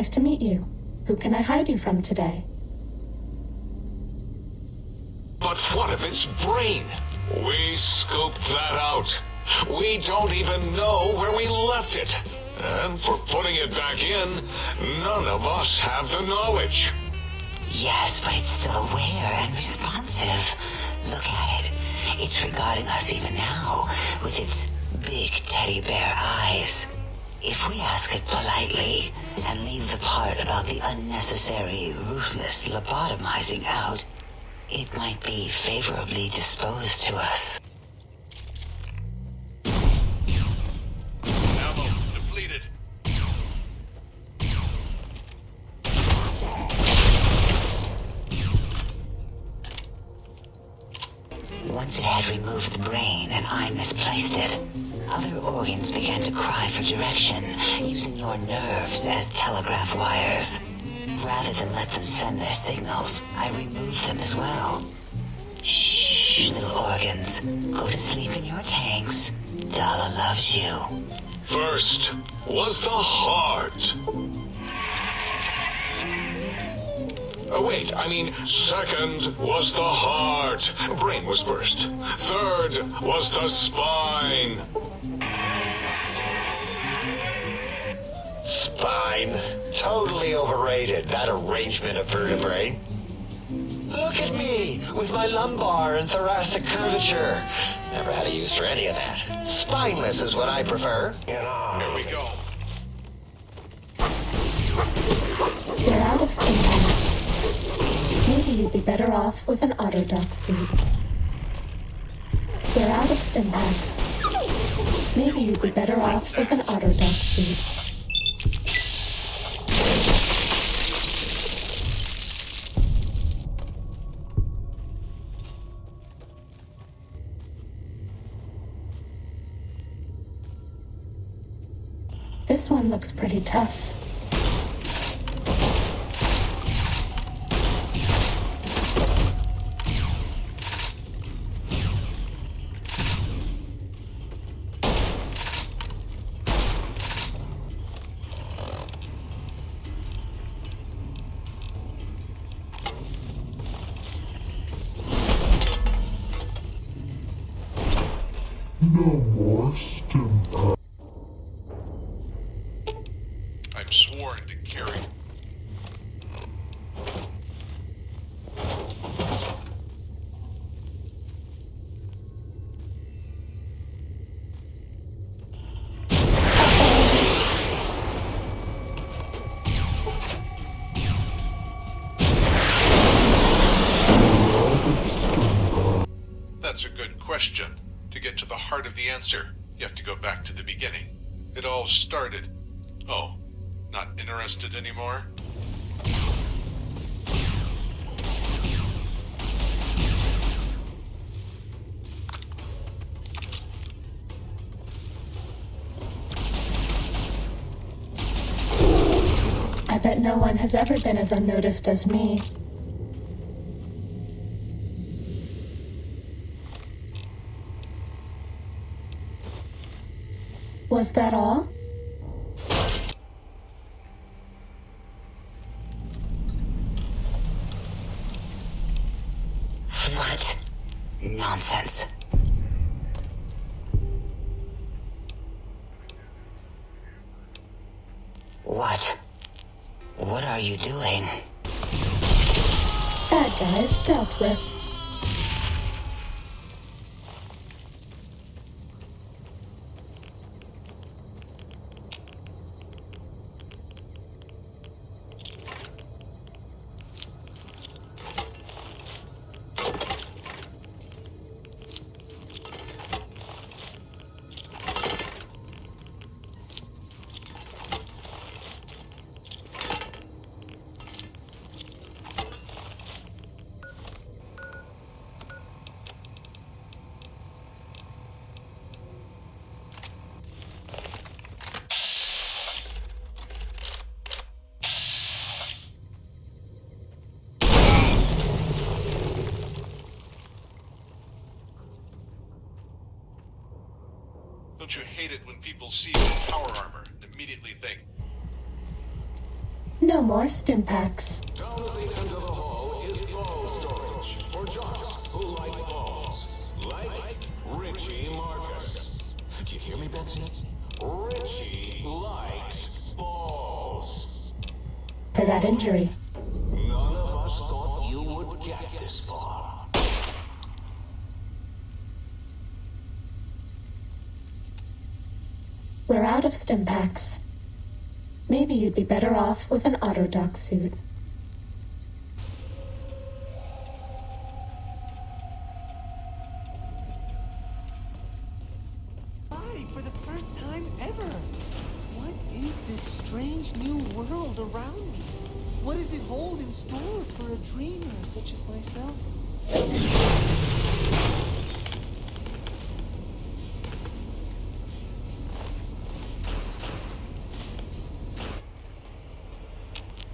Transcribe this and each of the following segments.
Nice to meet you. Who can I hide you from today? But what of its brain? We scooped that out. We don't even know where we left it. And for putting it back in, none of us have the knowledge. Yes, but it's still aware and responsive. Look at it. It's regarding us even now with its big teddy bear eyes. If we ask it politely and leave the part about the unnecessary, ruthless lobotomizing out, it might be favorably disposed to us. Ammo depleted. Once it had removed the brain and I misplaced it, other organs began to cry for direction, using your nerves as telegraph wires. Rather than let them send their signals, I removed them as well. Shh, little organs. Go to sleep in your tanks. Dala loves you. First was the heart. Second was the heart. Brain was first. Third was the spine. Spine? Totally overrated, that arrangement of vertebrae. Look at me, with my lumbar and thoracic curvature. Never had a use for any of that. Spineless is what I prefer. Here we go. You're out of stim. Maybe you'd be better off with an autodoc suit. You're out of stim packs. Maybe you'd be better off with an autodoc suit. This one looks pretty tough. No more stim pack. I'm sworn to carry. That's a good question. To get to the heart of the answer, you have to go back to the beginning. It all started. Oh, not interested anymore? I bet no one has ever been as unnoticed as me. Was that all? What? Nonsense. What? What are you doing? Bad guys dealt with. Don't you hate it when people see you in power armor and immediately think, No more stim packs. Down at the end of the hall is ball storage for jocks who like balls. Like Richie Marcus. Do you hear me, Betsy? Richie likes balls. For that injury. None of us thought you would get this far. We're out of stim packs. Maybe you'd be better off with an autodoc suit. Hi, for the first time ever. What is this strange new world around me? What does it hold in store for a dreamer such as myself?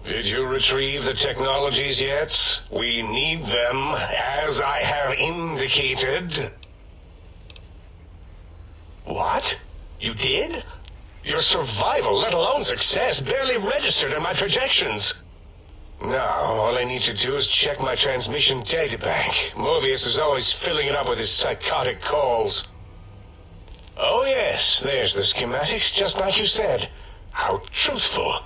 Did you retrieve the technologies yet? We need them, as I have indicated. What? You did? Your survival, let alone success, barely registered in my projections. Now, all I need to do is check my transmission databank. Mobius is always filling it up with his psychotic calls. Oh yes, there's the schematics, just like you said. How truthful.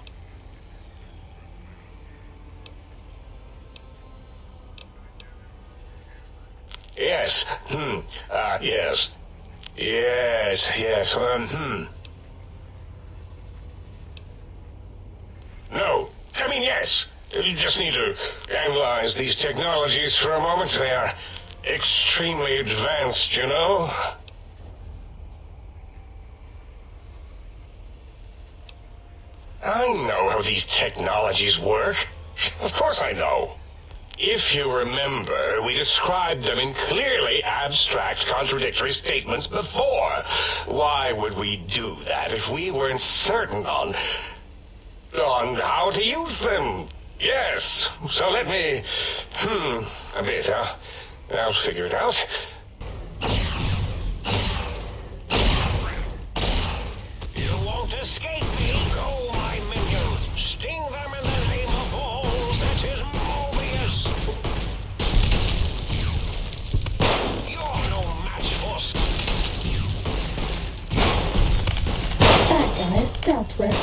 Yes. Yes. Yes. No. I mean, yes. You just need to analyze these technologies for a moment. They are extremely advanced, you know? I know how these technologies work. Of course I know. If you remember, we described them in clearly abstract, contradictory statements before. Why would we do that if we weren't certain on how to use them? Yes, so let me, a bit, huh? I'll figure it out. You won't escape me, go, my minions. Sting them in the name of all that is Mobius. You're no match for... That guy's dealt with.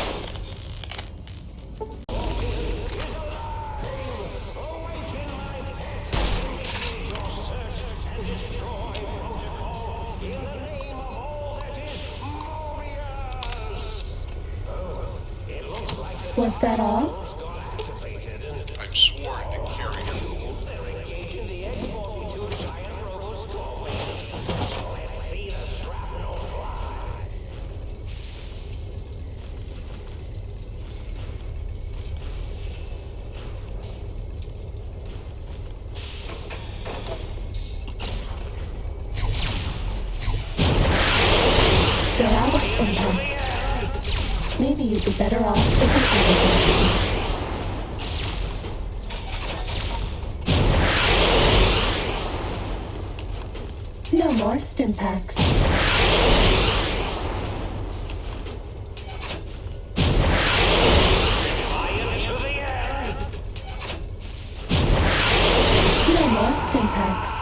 Was that all? I'm sworn to carry you. They're out of stim packs. Maybe you'd be better off with an autodoc. No more stim packs. No more stim packs.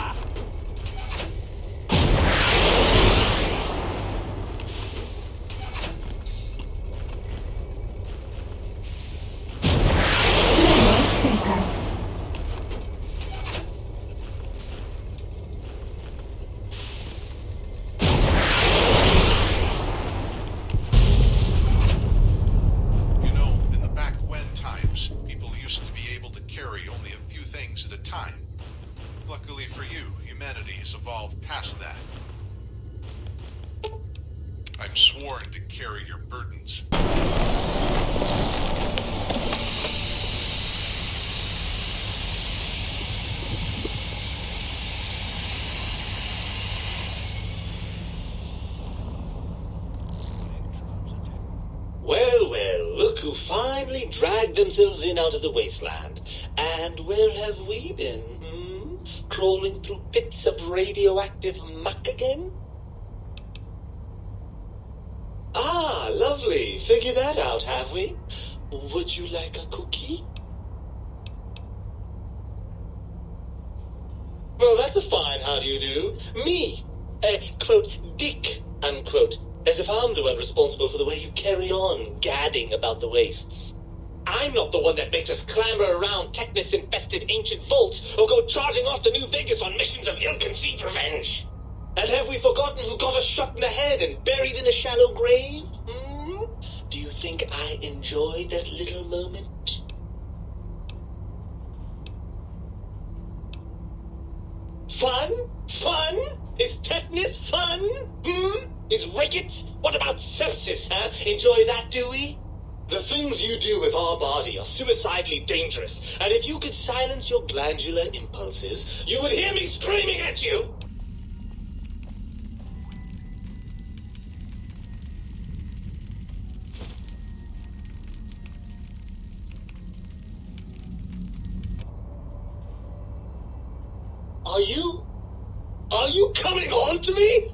No more stim packs. You know, in the back when times, people used to be able to carry only a few things at a time. Luckily for you, humanity has evolved past that. I'm sworn to carry your burdens. Well, look who finally dragged themselves in out of the wasteland. And where have we been, Crawling through pits of radioactive muck again? Ah, lovely. Figured that out, have we? Would you like a cookie? Well, that's a fine how do you do. Me, a, quote, dick, unquote, as if I'm the one responsible for the way you carry on gadding about the wastes. I'm not the one that makes us clamber around Technus-infested ancient vaults or go charging off to New Vegas on missions of ill-conceived revenge. And have we forgotten who got us shot in the head and buried in a shallow grave? Hmm? Do you think I enjoyed that little moment? Fun? Fun? Is tetanus fun? Is rickets? What about sepsis, huh? Enjoy that, do we? The things you do with our body are suicidally dangerous, and if you could silence your glandular impulses, you would hear me screaming at you! Are you coming on to me?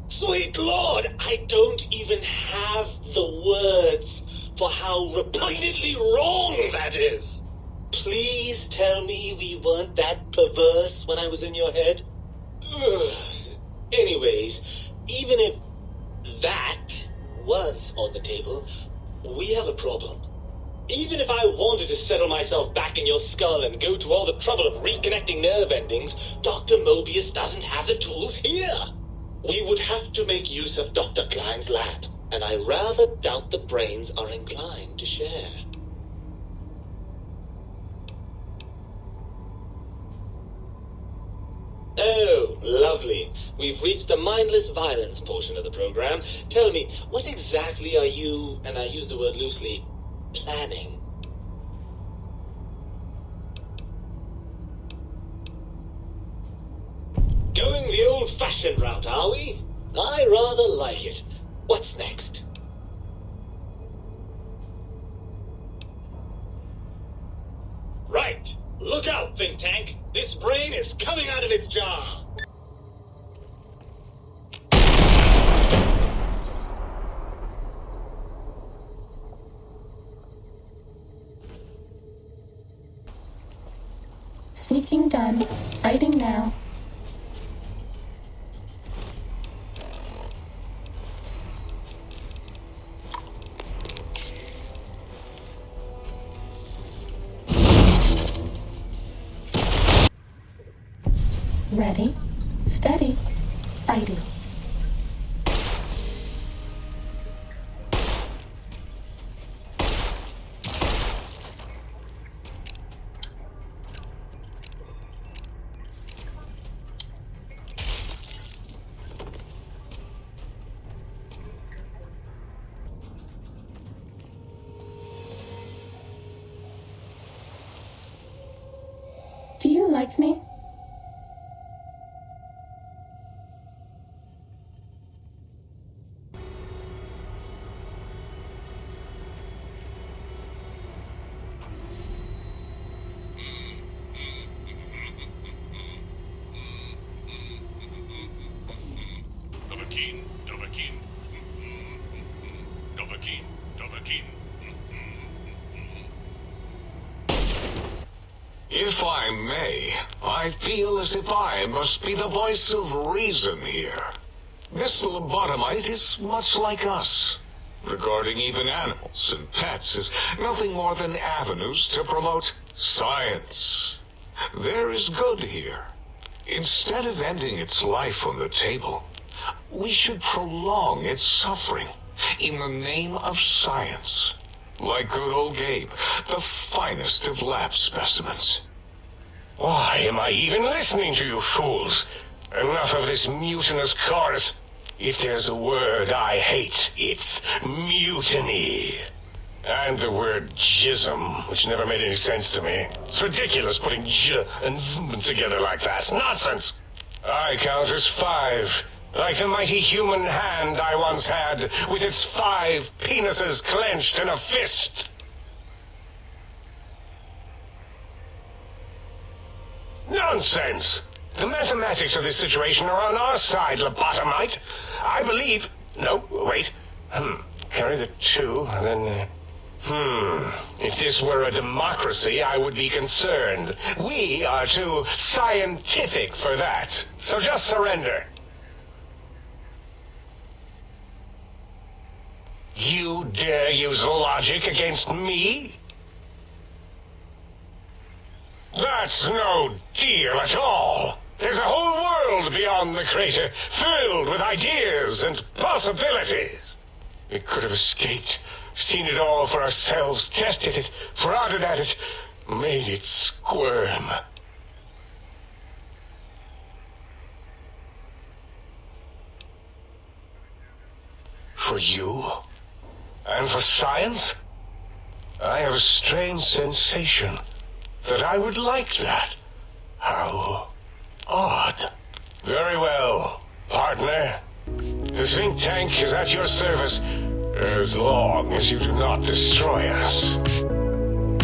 Sweet Lord, I don't even have the words for how repeatedly wrong that is. Please tell me we weren't that perverse when I was in your head. Ugh. Anyways, even if that was on the table, we have a problem. Even if I wanted to settle myself back in your skull and go to all the trouble of reconnecting nerve endings, Dr. Mobius doesn't have the tools here. We would have to make use of Dr. Klein's lab, and I rather doubt the brains are inclined to share. Oh, lovely. We've reached the mindless violence portion of the program. Tell me, what exactly are you, and I use the word loosely, planning? Going the old-fashioned route, are we? I rather like it. What's next? Right. Look out, think tank. This brain is coming out of its jar. Sneaking done. Fighting now. Ready, steady, fighting. Do you like me? Dovahkiin, Dovahkiin. Dovahkiin, Dovahkiin. If I may, I feel as if I must be the voice of reason here. This lobotomite is much like us. Regarding even animals and pets as nothing more than avenues to promote science. There is good here. Instead of ending its life on the table, we should prolong its suffering in the name of science. Like good old Gabe, the finest of lab specimens. Why am I even listening to you fools? Enough of this mutinous chorus. If there's a word I hate, it's mutiny. And the word jism, which never made any sense to me. It's ridiculous putting j and zm together like that. Nonsense! I count as 5. Like the mighty human hand I once had, with its 5 penises clenched in a fist. Nonsense! The mathematics of this situation are on our side, lobotomite. I believe... No, wait. Carry the 2, then If this were a democracy, I would be concerned. We are too scientific for that. So just surrender. You dare use logic against me? That's no deal at all. There's a whole world beyond the crater, filled with ideas and possibilities. We could have escaped, seen it all for ourselves, tested it, prodded at it, made it squirm. For you? And for science? I have a strange sensation that I would like that. How odd. Very well, partner. The think tank is at your service as long as you do not destroy us.